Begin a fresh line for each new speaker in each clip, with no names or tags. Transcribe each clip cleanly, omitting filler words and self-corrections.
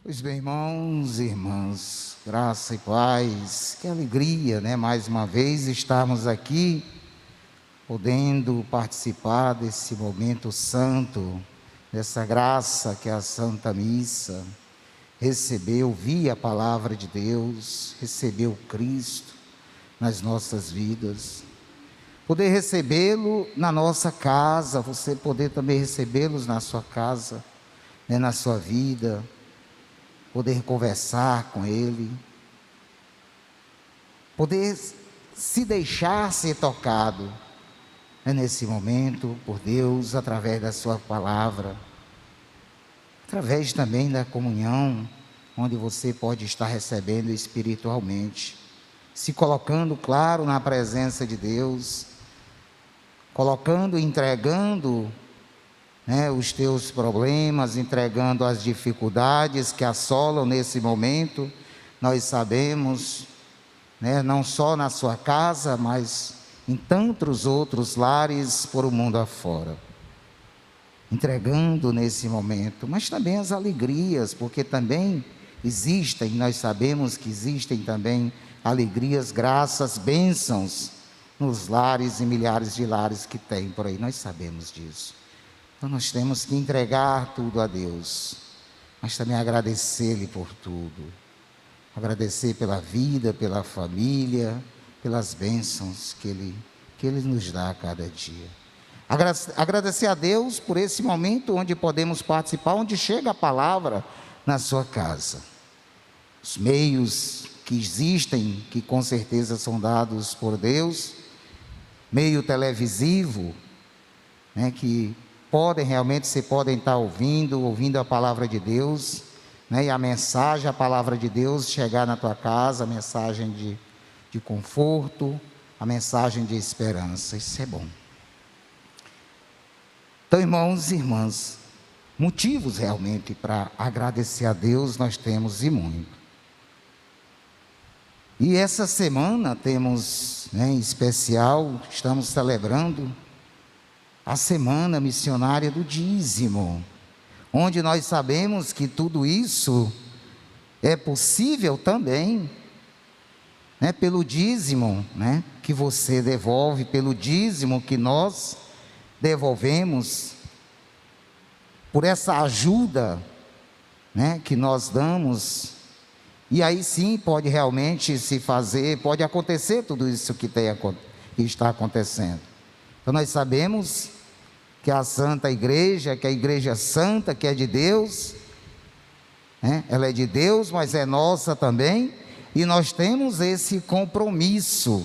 Pois bem, irmãos e irmãs, graça e paz, que alegria, mais uma vez estarmos aqui, podendo participar desse momento santo, dessa graça que é a Santa Missa, receber, ouvir a palavra de Deus, receber o Cristo nas nossas vidas, poder recebê-lo na nossa casa, você poder também recebê-los na sua casa, na sua vida, poder conversar com Ele, poder se deixar ser tocado nesse momento por Deus, através da sua palavra, através também da comunhão, onde você pode estar recebendo espiritualmente, se colocando, claro, na presença de Deus, colocando, entregando os teus problemas, entregando as dificuldades que assolam nesse momento. Nós sabemos, não só na sua casa, mas em tantos outros lares por o mundo afora, entregando nesse momento, mas também as alegrias, porque também existem, nós sabemos que existem também alegrias, graças, bênçãos nos lares e milhares de lares que tem por aí, nós sabemos disso. Então nós temos que entregar tudo a Deus, mas também agradecer-lhe por tudo, agradecer pela vida, pela família, pelas bênçãos que Ele nos dá a cada dia. Agradecer a Deus por esse momento onde podemos participar, onde chega a palavra na sua casa. Os meios que existem, que com certeza são dados por Deus, meio televisivo, que você podem estar ouvindo a palavra de Deus, e a mensagem, a palavra de Deus chegar na tua casa, a mensagem de conforto, a mensagem de esperança, isso é bom. Então, irmãos e irmãs, motivos realmente para agradecer a Deus nós temos e muito. E essa semana temos, em especial, estamos celebrando a Semana Missionária do Dízimo, onde nós sabemos que tudo isso é possível também, pelo dízimo, que você devolve, pelo dízimo que nós devolvemos, por essa ajuda, que nós damos, e aí sim pode realmente se fazer, pode acontecer tudo isso que está acontecendo. Então nós sabemos que a Santa Igreja, que a Igreja Santa, que é de Deus, ela é de Deus, mas é nossa também, e nós temos esse compromisso,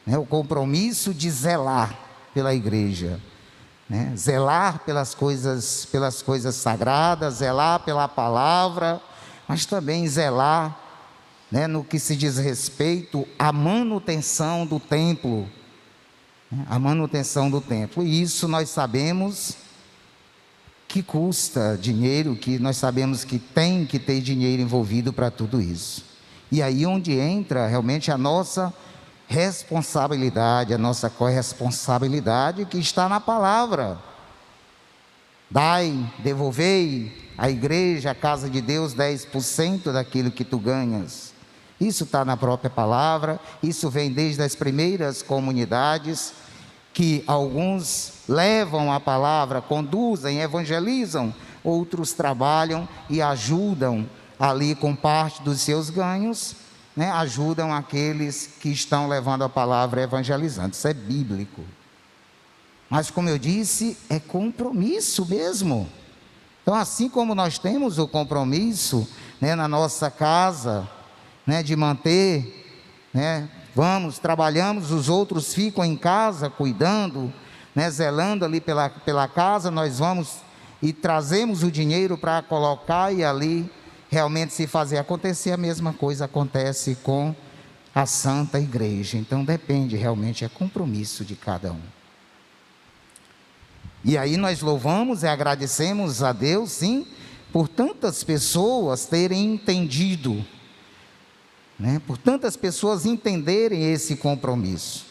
o compromisso de zelar pela Igreja, zelar pelas coisas sagradas, zelar pela palavra, mas também zelar, no que se diz respeito à manutenção do templo, a manutenção do templo. E isso nós sabemos que custa dinheiro, que nós sabemos que tem que ter dinheiro envolvido para tudo isso. E aí onde entra realmente a nossa responsabilidade, a nossa corresponsabilidade que está na palavra. Dai, devolvei à igreja, à casa de Deus, 10% daquilo que tu ganhas. Isso está na própria palavra, isso vem desde as primeiras comunidades, que alguns levam a palavra, conduzem, evangelizam, outros trabalham e ajudam ali com parte dos seus ganhos, ajudam aqueles que estão levando a palavra evangelizando. Isso é bíblico. Mas como eu disse, é compromisso mesmo. Então assim como nós temos o compromisso, na nossa casa, de manter, trabalhamos, os outros ficam em casa cuidando, zelando ali pela casa, nós vamos e trazemos o dinheiro para colocar e ali realmente se fazer acontecer. A mesma coisa acontece com a Santa Igreja. Então depende, realmente é compromisso de cada um. E aí nós louvamos e agradecemos a Deus, sim, por tantas pessoas terem entendido, por tantas pessoas entenderem esse compromisso.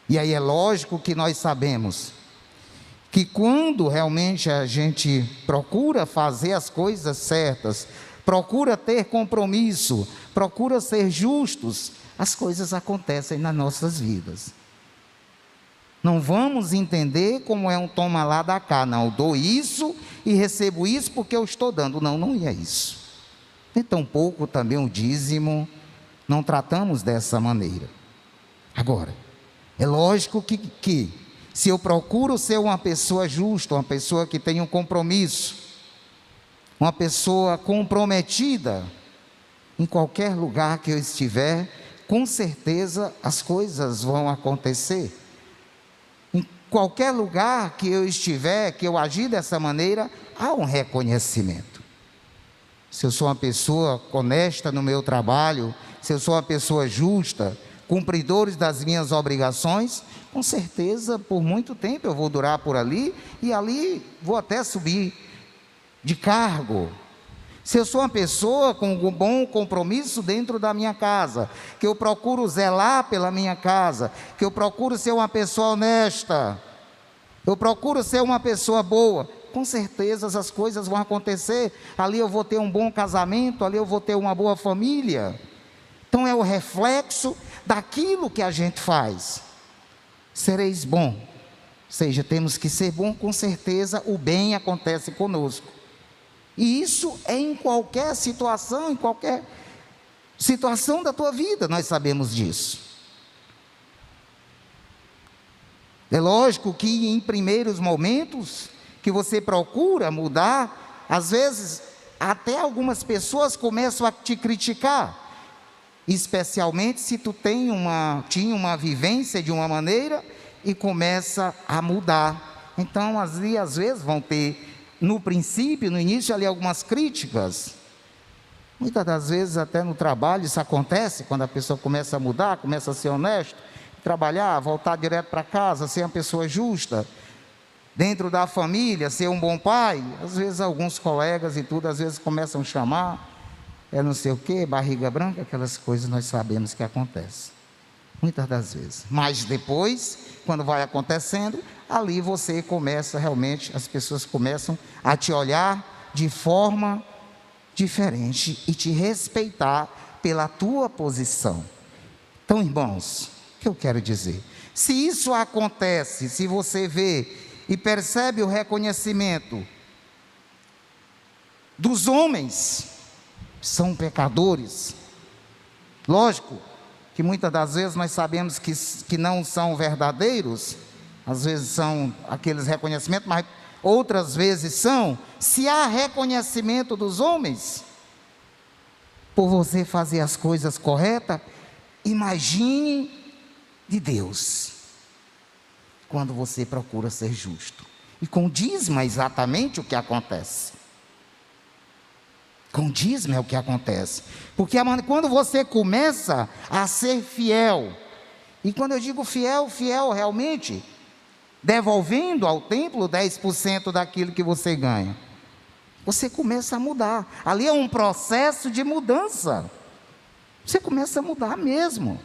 E aí é lógico que nós sabemos que quando realmente a gente procura fazer as coisas certas, procura ter compromisso, procura ser justos, as coisas acontecem nas nossas vidas. Não vamos entender como é um toma lá da cá, não, eu dou isso e recebo isso porque eu estou dando. Não, não é isso. Nem tampouco também o dízimo, não tratamos dessa maneira. Agora, é lógico que se eu procuro ser uma pessoa justa, uma pessoa que tem um compromisso, uma pessoa comprometida, em qualquer lugar que eu estiver, com certeza as coisas vão acontecer. Em qualquer lugar que eu estiver, que eu agir dessa maneira, há um reconhecimento. Se eu sou uma pessoa honesta no meu trabalho, se eu sou uma pessoa justa, cumpridores das minhas obrigações, com certeza por muito tempo eu vou durar por ali, e ali vou até subir de cargo. Se eu sou uma pessoa com um bom compromisso dentro da minha casa, que eu procuro zelar pela minha casa, que eu procuro ser uma pessoa honesta, eu procuro ser uma pessoa boa, com certeza as coisas vão acontecer. Ali eu vou ter um bom casamento, ali eu vou ter uma boa família. Então é o reflexo daquilo que a gente faz. Sereis bom, ou seja, temos que ser bom, com certeza o bem acontece conosco. E isso é em qualquer situação da tua vida, nós sabemos disso. É lógico que em primeiros momentos que você procura mudar, às vezes até algumas pessoas começam a te criticar, especialmente se tu tinha uma vivência de uma maneira e começa a mudar. Então às vezes vão ter, no princípio, no início ali, algumas críticas. Muitas das vezes até no trabalho isso acontece, quando a pessoa começa a mudar, começa a ser honesto, trabalhar, voltar direto para casa, ser uma pessoa justa, dentro da família, ser um bom pai. Às vezes alguns colegas e tudo, às vezes começam a chamar, não sei o que, barriga branca, aquelas coisas nós sabemos que acontecem, muitas das vezes. Mas depois, quando vai acontecendo, ali você começa realmente, as pessoas começam a te olhar de forma diferente e te respeitar pela tua posição. Então, irmãos, o que eu quero dizer? Se isso acontece, se você vê e percebe o reconhecimento dos homens, são pecadores, lógico que muitas das vezes nós sabemos que não são verdadeiros, às vezes são aqueles reconhecimentos, mas outras vezes são. Se há reconhecimento dos homens, por você fazer as coisas corretas, imagine de Deus, quando você procura ser justo. E com dízimo é exatamente o que acontece. Com dízimo é o que acontece. Porque quando você começa a ser fiel, e quando eu digo fiel, fiel realmente, devolvendo ao templo 10% daquilo que você ganha, você começa a mudar. Ali é um processo de mudança. Você começa a mudar mesmo.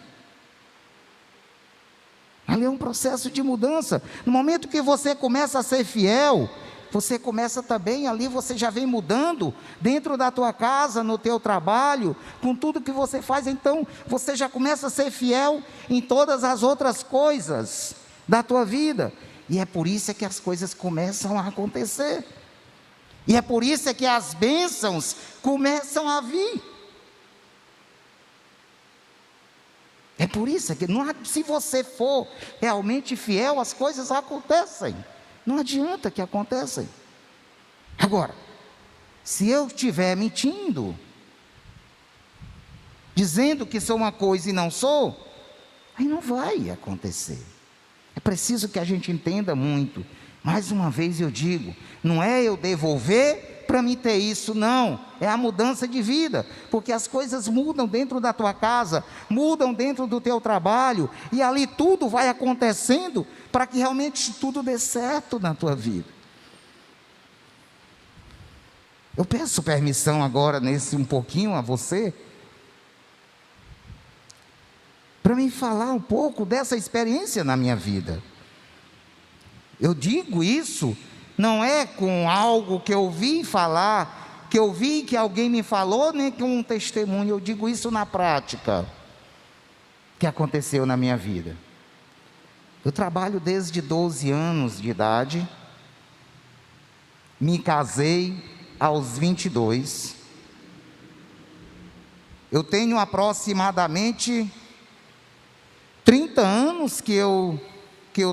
Ali é um processo de mudança. No momento que você começa a ser fiel, você começa também, ali você já vem mudando, dentro da tua casa, no teu trabalho, com tudo que você faz. Então, você já começa a ser fiel em todas as outras coisas da tua vida. E é por isso que as coisas começam a acontecer. E é por isso que as bênçãos começam a vir. É por isso que se você for realmente fiel, as coisas acontecem. Não adianta que aconteçam. Agora, se eu estiver mentindo, dizendo que sou uma coisa e não sou, aí não vai acontecer. É preciso que a gente entenda muito. Mais uma vez eu digo, não é eu devolver para mim ter isso, não, é a mudança de vida, porque as coisas mudam dentro da tua casa, mudam dentro do teu trabalho, e ali tudo vai acontecendo, para que realmente tudo dê certo na tua vida. Eu peço permissão agora, um pouquinho a você, para me falar um pouco dessa experiência na minha vida. Eu digo isso, não é com algo que eu ouvi falar, que eu vi que alguém me falou, nem com um testemunho. Eu digo isso na prática, que aconteceu na minha vida. Eu trabalho desde 12 anos de idade, me casei aos 22. Eu tenho aproximadamente 30 anos que eu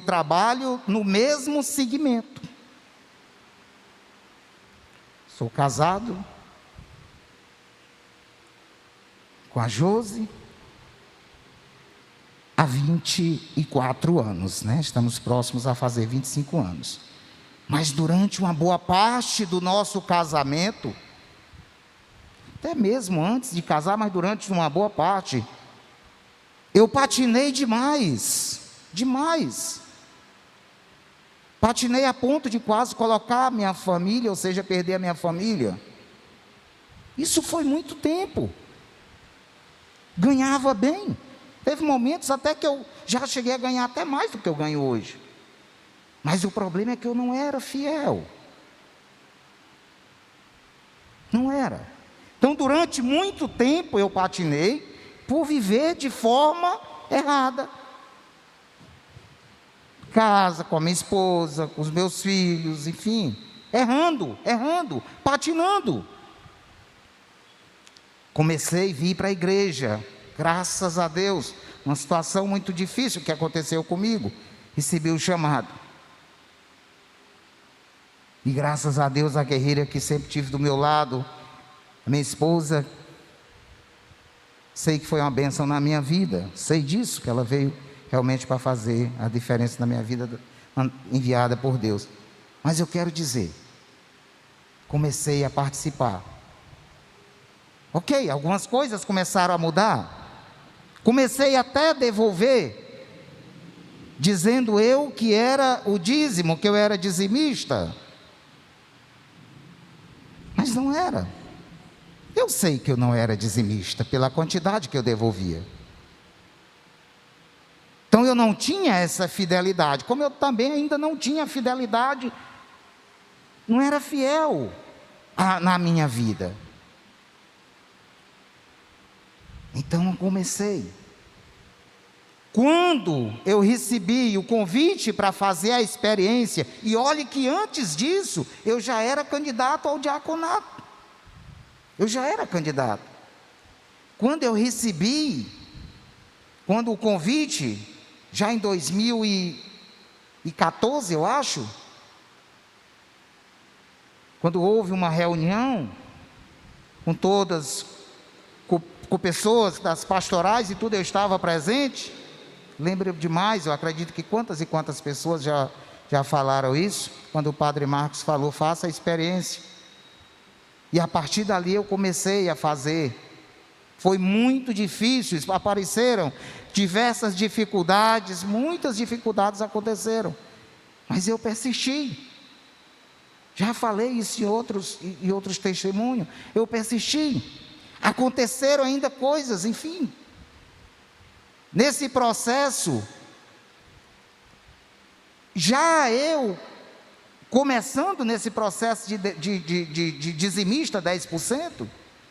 trabalho no mesmo segmento. Sou casado com a Josi há 24 anos, né? Estamos próximos a fazer 25 anos. Mas durante uma boa parte do nosso casamento, até mesmo antes de casar, mas durante uma boa parte, eu patinei demais. Patinei a ponto de quase colocar a minha família, ou seja, perder a minha família. Isso foi muito tempo. Ganhava bem. Teve momentos até que eu já cheguei a ganhar até mais do que eu ganho hoje. Mas o problema é que eu não era fiel. Não era. Então, durante muito tempo eu patinei por viver de forma errada. Casa, com a minha esposa, com os meus filhos, enfim, errando, patinando. Comecei a vir para a igreja, graças a Deus, uma situação muito difícil que aconteceu comigo, recebi o chamado. E graças a Deus, a guerreira que sempre tive do meu lado, a minha esposa, sei que foi uma bênção na minha vida, sei disso, que ela veio realmente para fazer a diferença na minha vida, enviada por Deus. Mas eu quero dizer, comecei a participar. Ok, algumas coisas começaram a mudar. Comecei até a devolver, dizendo eu que era o dízimo, que eu era dizimista. Mas não era. Eu sei que eu não era dizimista, pela quantidade que eu devolvia. Então eu não tinha essa fidelidade, como eu também ainda não tinha fidelidade, não era fiel na minha vida. Então eu comecei. Quando eu recebi o convite para fazer a experiência, e olhe que antes disso, eu já era candidato ao diaconato. Eu já era candidato. Quando eu recebi, quando o convite, já em 2014, eu acho, quando houve uma reunião com todas, com pessoas das pastorais e tudo, eu estava presente. Lembro demais, eu acredito que quantas e quantas pessoas já falaram isso, quando o Padre Marcos falou, faça a experiência. E a partir dali eu comecei a fazer. Foi muito difícil, apareceram diversas dificuldades, muitas dificuldades aconteceram, mas eu persisti. Já falei isso em outros testemunhos, eu persisti. Aconteceram ainda coisas, enfim. Nesse processo, já eu, começando nesse processo de dizimista 10%,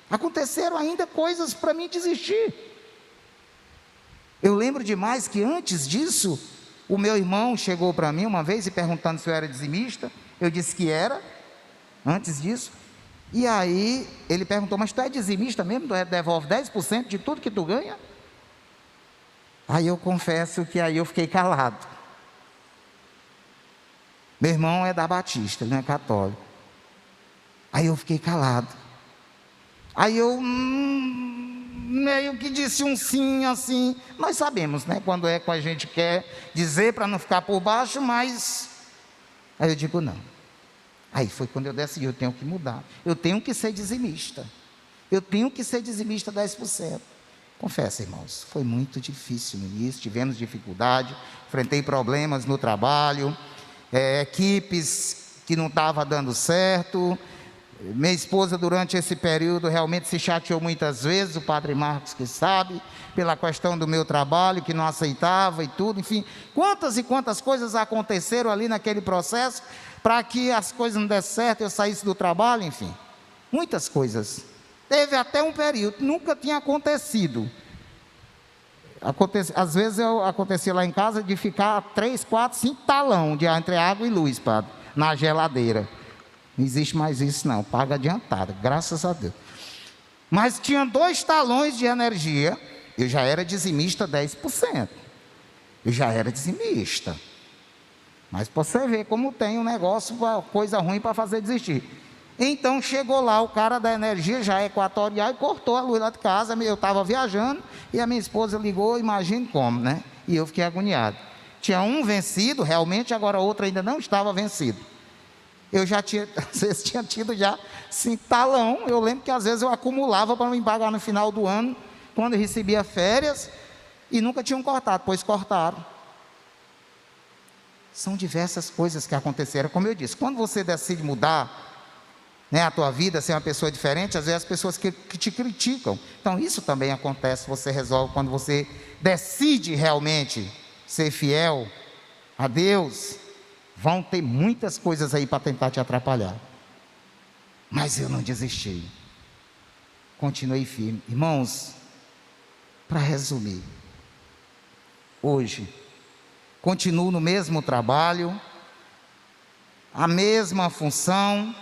aconteceram ainda coisas para mim desistir. Eu lembro demais que antes disso, o meu irmão chegou para mim uma vez e perguntando se eu era dizimista. Eu disse que era, antes disso. E aí ele perguntou, mas tu é dizimista mesmo? Tu devolve 10% de tudo que tu ganha? Aí eu confesso que aí eu fiquei calado. Meu irmão é da Batista, ele não é católico. Aí eu fiquei calado. Aí eu meio que disse um sim, assim. Nós sabemos, né? Quando é que a gente quer dizer para não ficar por baixo, mas... Aí eu digo não. Aí foi quando eu decidi, eu tenho que mudar. Eu tenho que ser dizimista. Eu tenho que ser dizimista 10%. Confesso, irmãos, foi muito difícil no início, tivemos dificuldade, enfrentei problemas no trabalho, equipes que não estavam dando certo, Minha esposa, durante esse período, realmente se chateou muitas vezes, o padre Marcos que sabe, pela questão do meu trabalho, que não aceitava e tudo, enfim. Quantas e quantas coisas aconteceram ali naquele processo, para que as coisas não dessem certo, eu saísse do trabalho, enfim. Muitas coisas. Teve até um período, nunca tinha acontecido. Às vezes acontecia lá em casa de ficar 3, 4, 5 talão entre água e luz, padre, na geladeira. Não existe mais isso não, paga adiantado, graças a Deus. Mas tinha 2 talões de energia, eu já era dizimista 10%. Eu já era dizimista. Mas para você ver como tem um negócio, coisa ruim para fazer desistir. Então chegou lá o cara da energia, já equatorial, e cortou a luz lá de casa. Eu estava viajando e a minha esposa ligou, imagine como, né? E eu fiquei agoniado. Tinha um vencido, realmente, agora outro ainda não estava vencido. Eu já tinha, às vezes tinha tido já 5 talão. Eu lembro que às vezes eu acumulava para me pagar no final do ano, quando eu recebia férias, e nunca tinham cortado, pois cortaram. São diversas coisas que aconteceram. Como eu disse, quando você decide mudar, né, a tua vida, ser uma pessoa diferente, às vezes as pessoas que te criticam. Então isso também acontece, você resolve quando você decide realmente ser fiel a Deus. Vão ter muitas coisas aí para tentar te atrapalhar, mas eu não desisti, continuei firme. Irmãos, para resumir, hoje continuo no mesmo trabalho, a mesma função,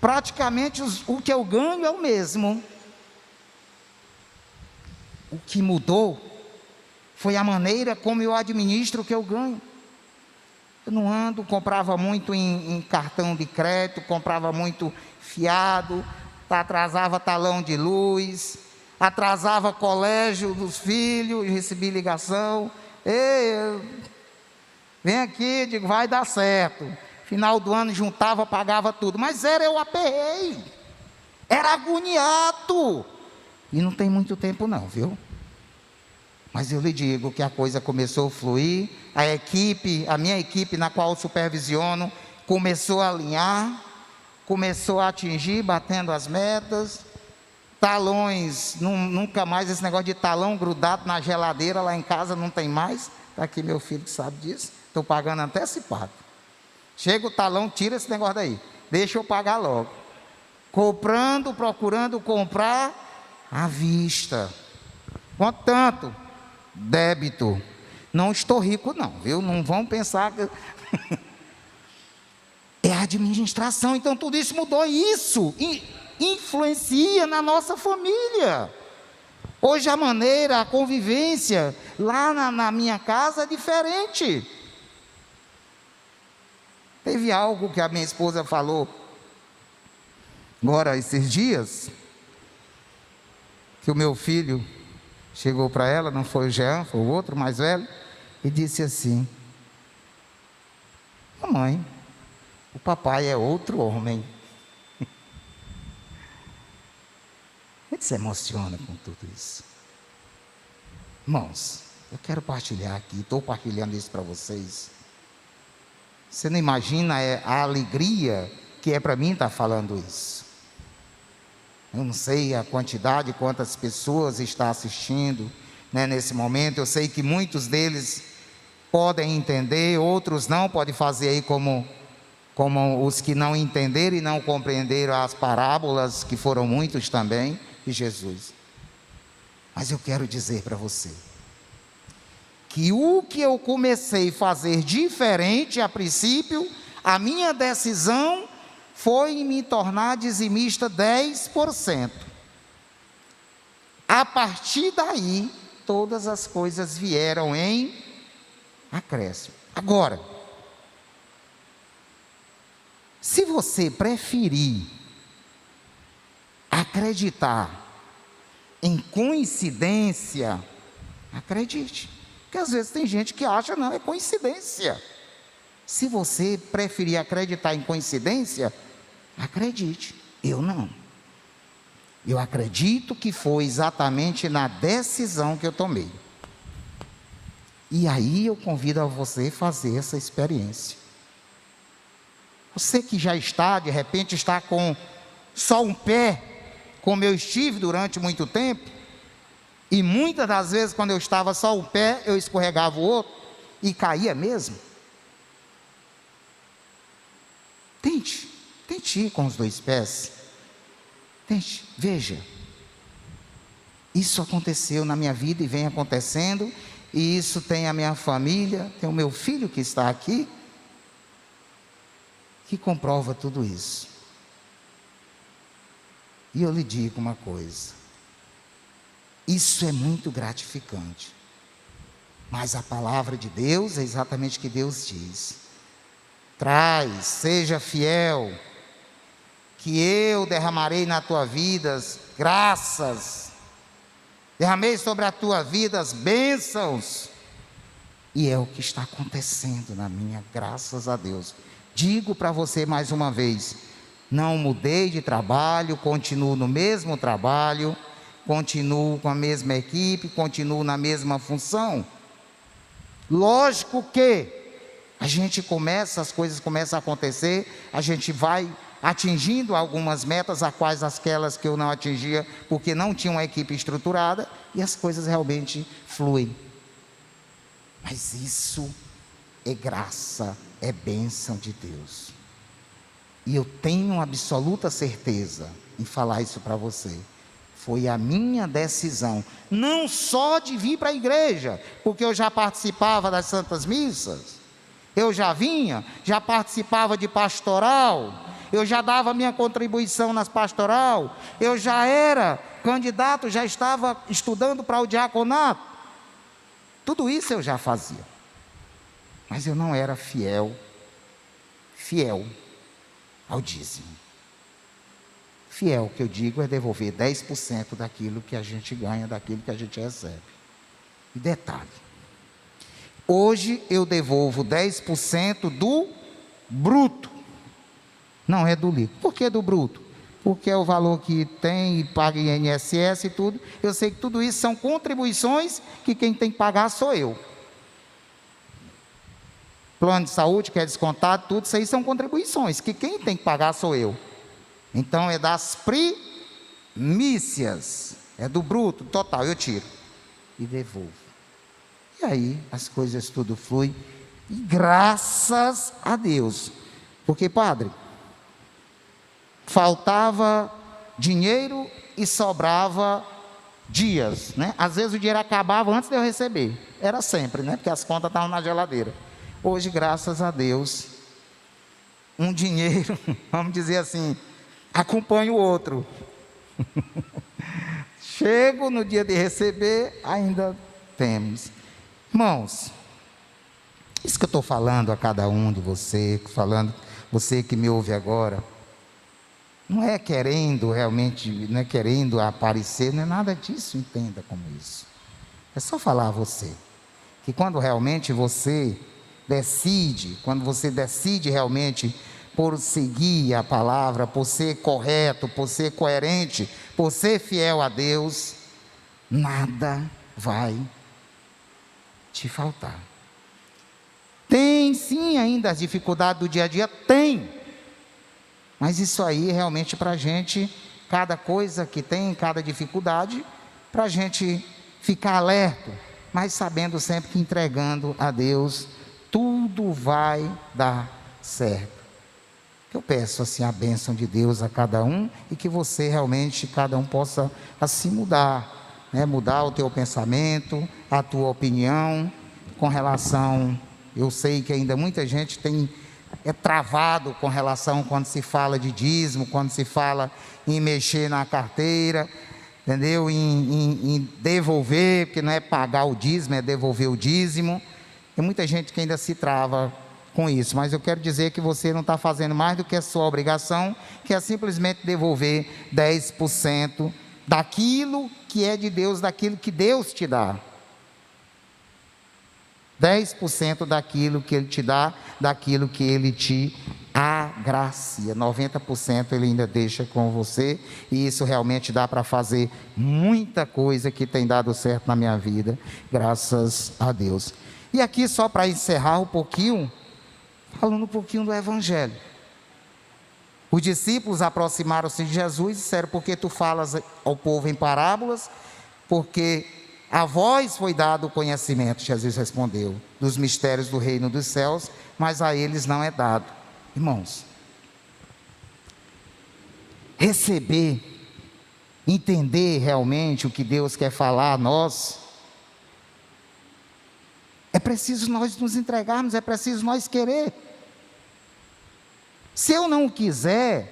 praticamente o que eu ganho é o mesmo. O que mudou foi a maneira como eu administro o que eu ganho. Eu não ando, comprava muito em cartão de crédito, comprava muito fiado, atrasava talão de luz, atrasava colégio dos filhos, recebi ligação, ei, vem aqui, digo, vai dar certo. Final do ano juntava, pagava tudo, mas eu aperrei, era agoniado, e não tem muito tempo não, viu? Mas eu lhe digo que a coisa começou a fluir, a minha equipe na qual eu supervisiono, começou a alinhar, começou a atingir, batendo as metas, talões, nunca mais esse negócio de talão grudado na geladeira lá em casa, não tem mais, está aqui meu filho que sabe disso, estou pagando antecipado. Chega o talão, tira esse negócio daí, deixa eu pagar logo. Comprando, procurando comprar à vista. Quanto tanto? Débito. Não estou rico não, viu? Não vão pensar que... é a administração. Então tudo isso mudou. Isso influencia na nossa família. Hoje a maneira, a convivência lá na minha casa é diferente. Teve algo que a minha esposa falou agora esses dias, que o meu filho chegou para ela, não foi o Jean, foi o outro mais velho, e disse assim: mamãe, o papai é outro homem. Ele se emociona com tudo isso. Irmãos, eu quero partilhar aqui, estou partilhando isso para vocês. Você não imagina a alegria que é para mim estar falando isso. Eu não sei a quantidade, quantas pessoas estão assistindo, né, nesse momento. Eu sei que muitos deles podem entender, outros não, podem fazer aí como os que não entenderam e não compreenderam as parábolas, que foram muitos também, de Jesus. Mas eu quero dizer para você, que o que eu comecei a fazer diferente a princípio, a minha decisão foi em me tornar dizimista 10%. A partir daí, todas as coisas vieram em acréscimo. Agora, se você preferir acreditar em coincidência, acredite. Porque às vezes tem gente que acha, não, é coincidência. Se você preferir acreditar em coincidência, acredite. Eu não. Eu acredito que foi exatamente na decisão que eu tomei. E aí eu convido a você a fazer essa experiência. Você que já está, de repente, está com só um pé, como eu estive durante muito tempo, e muitas das vezes, quando eu estava só um pé, eu escorregava o outro e caía mesmo. Tente ir com os dois pés. Tente, veja. Isso aconteceu na minha vida e vem acontecendo, e isso tem a minha família, tem o meu filho que está aqui, que comprova tudo isso. E eu lhe digo uma coisa, isso é muito gratificante, mas a palavra de Deus é exatamente o que Deus diz: traz, seja fiel, que eu derramarei na tua vida graças, derramei sobre a tua vida as bênçãos, e é o que está acontecendo na minha, graças a Deus. Digo para você mais uma vez, não mudei de trabalho, continuo no mesmo trabalho, continuo com a mesma equipe, continuo na mesma função. Lógico que a gente começa, as coisas começam a acontecer, a gente vai atingindo algumas metas, a quais aquelas que eu não atingia, porque não tinha uma equipe estruturada, e as coisas realmente fluem. Mas isso é graça, é bênção de Deus. E eu tenho absoluta certeza em falar isso para você. Foi a minha decisão, não só de vir para a igreja, porque eu já participava das santas missas, eu já vinha, já participava de pastoral, eu já dava minha contribuição nas pastoral, eu já era candidato, já estava estudando para o diaconato, tudo isso eu já fazia, mas eu não era fiel ao dízimo. Fiel, que eu digo, é devolver 10% daquilo que a gente ganha, daquilo que a gente recebe. E detalhe, hoje eu devolvo 10% do bruto, não é do líquido. Por que do bruto? Porque é o valor que tem e paga INSS e tudo. Eu sei que tudo isso são contribuições que quem tem que pagar sou eu. Plano de saúde que é descontado, tudo isso aí são contribuições que quem tem que pagar sou eu. Então é das primícias, é do bruto, total, eu tiro e devolvo. E aí as coisas tudo flui, e graças a Deus. Porque, padre, faltava dinheiro e sobrava dias, né? Às vezes o dinheiro acabava antes de eu receber, era sempre, né? Porque as contas estavam na geladeira. Hoje, graças a Deus, um dinheiro, vamos dizer assim, acompanha o outro. Chego no dia de receber, ainda temos. Irmãos, isso que eu estou falando a cada um de vocês, você que me ouve agora, não é querendo realmente, não é querendo aparecer, não é nada disso, entenda como isso. É só falar a você, que quando realmente você decide, quando você decide realmente por seguir a palavra, por ser correto, por ser coerente, por ser fiel a Deus, nada vai te faltar. Tem sim ainda as dificuldades do dia a dia, tem, mas isso aí realmente para a gente, cada coisa que tem, cada dificuldade, para a gente ficar alerta, mas sabendo sempre que entregando a Deus, tudo vai dar certo. Eu peço assim a bênção de Deus a cada um, e que você realmente, cada um possa assim mudar, né? Mudar o teu pensamento, a tua opinião, com relação, eu sei que ainda muita gente é travado com relação quando se fala de dízimo, quando se fala em mexer na carteira, entendeu? Em devolver, porque não é pagar o dízimo, é devolver o dízimo. Tem muita gente que ainda se trava com isso, mas eu quero dizer que você não está fazendo mais do que a sua obrigação, que é simplesmente devolver 10% daquilo que é de Deus, daquilo que Deus te dá. 10% daquilo que Ele te dá, daquilo que Ele te agracia. 90% Ele ainda deixa com você, e isso realmente dá para fazer muita coisa que tem dado certo na minha vida, graças a Deus. E aqui só para encerrar um pouquinho, falando um pouquinho do Evangelho. Os discípulos aproximaram-se de Jesus e disseram: por que tu falas ao povo em parábolas? Porque a vós foi dado o conhecimento, Jesus respondeu, dos mistérios do reino dos céus, mas a eles não é dado. Irmãos, receber, entender realmente o que Deus quer falar a nós, é preciso nós nos entregarmos, é preciso nós querer. Se eu não quiser,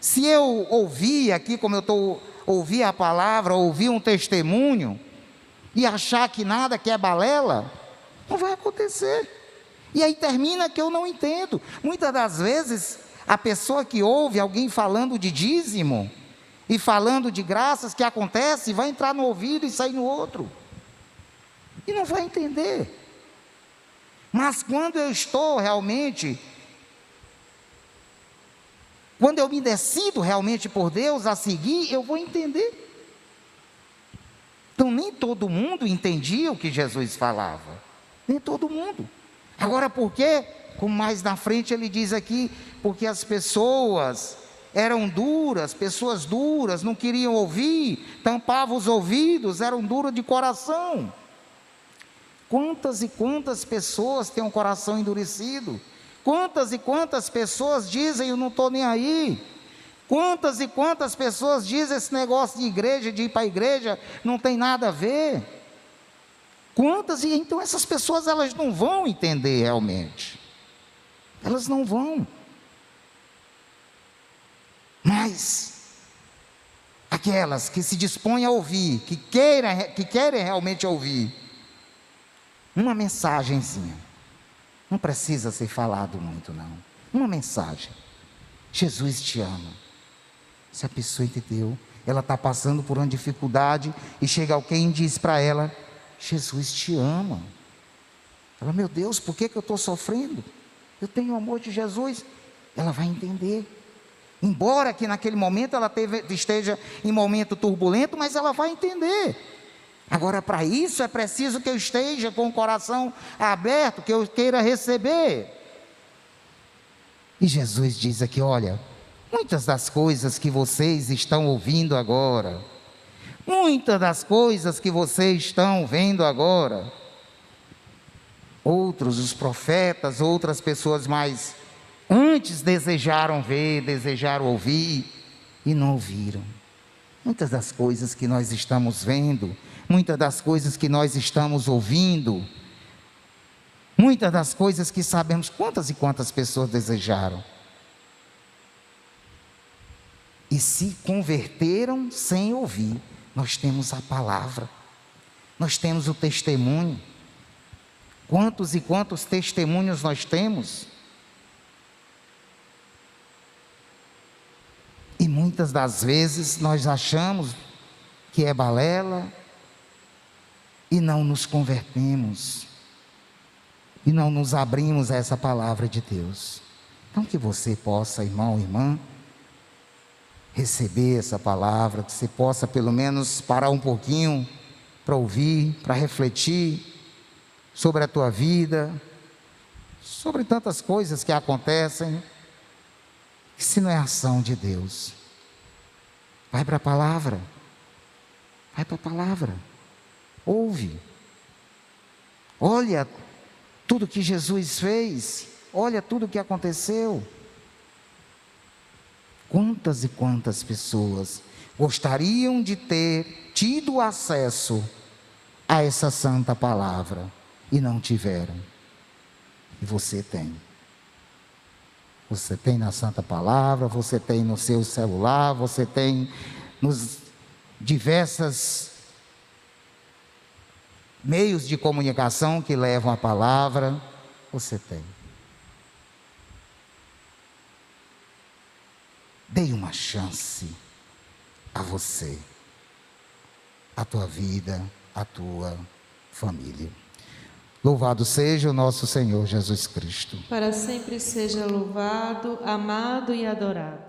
se eu ouvir aqui, como eu estou ouvir a palavra, ouvir um testemunho, e achar que nada, que é balela, não vai acontecer. E aí termina que eu não entendo. Muitas das vezes, a pessoa que ouve alguém falando de dízimo, e falando de graças que acontece, vai entrar no ouvido e sair no outro, e não vai entender. Mas quando eu estou realmente, quando eu me decido realmente por Deus a seguir, eu vou entender. Então nem todo mundo entendia o que Jesus falava, nem todo mundo. Agora por quê? Como mais na frente ele diz aqui, porque as pessoas eram duras, pessoas duras, não queriam ouvir, tampavam os ouvidos, eram duras de coração. Quantas e quantas pessoas têm um coração endurecido? Quantas e quantas pessoas dizem: eu não estou nem aí? Quantas e quantas pessoas dizem: esse negócio de igreja, de ir para a igreja, não tem nada a ver? Quantas, e então essas pessoas elas não vão entender realmente. Elas não vão. Mas aquelas que se dispõem a ouvir, que querem realmente ouvir, uma mensagenzinha, não precisa ser falado muito não, uma mensagem: Jesus te ama. Se a pessoa entendeu, ela está passando por uma dificuldade, e chega alguém e diz para ela: Jesus te ama. Ela: meu Deus, por que eu estou sofrendo? Eu tenho o amor de Jesus. Ela vai entender, embora que naquele momento ela esteja em momento turbulento, mas ela vai entender. Agora, para isso é preciso que eu esteja com o coração aberto, que eu queira receber. E Jesus diz aqui: olha, muitas das coisas que vocês estão ouvindo agora, muitas das coisas que vocês estão vendo agora, outros, os profetas, outras pessoas mais antes desejaram ver, desejaram ouvir e não ouviram. Muitas das coisas que nós estamos vendo, muitas das coisas que nós estamos ouvindo, muitas das coisas que sabemos, quantas e quantas pessoas desejaram e se converteram sem ouvir. Nós temos a palavra, nós temos o testemunho. Quantos e quantos testemunhos nós temos? E muitas das vezes nós achamos que é balela e não nos convertemos, e não nos abrimos a essa palavra de Deus. Então que você possa, irmão, irmã, receber essa palavra, que você possa pelo menos parar um pouquinho para ouvir, para refletir sobre a tua vida, sobre tantas coisas que acontecem, que se não é ação de Deus, vai para a palavra, vai para a palavra, ouve, olha tudo que Jesus fez, olha tudo que aconteceu. Quantas e quantas pessoas gostariam de ter tido acesso a essa santa palavra e não tiveram? E você tem. Você tem na santa palavra, você tem no seu celular, você tem nos diversos meios de comunicação que levam a palavra, você tem. Dê uma chance a você, a tua vida, a tua família. Louvado seja o nosso Senhor Jesus Cristo.
Para sempre seja louvado, amado e adorado.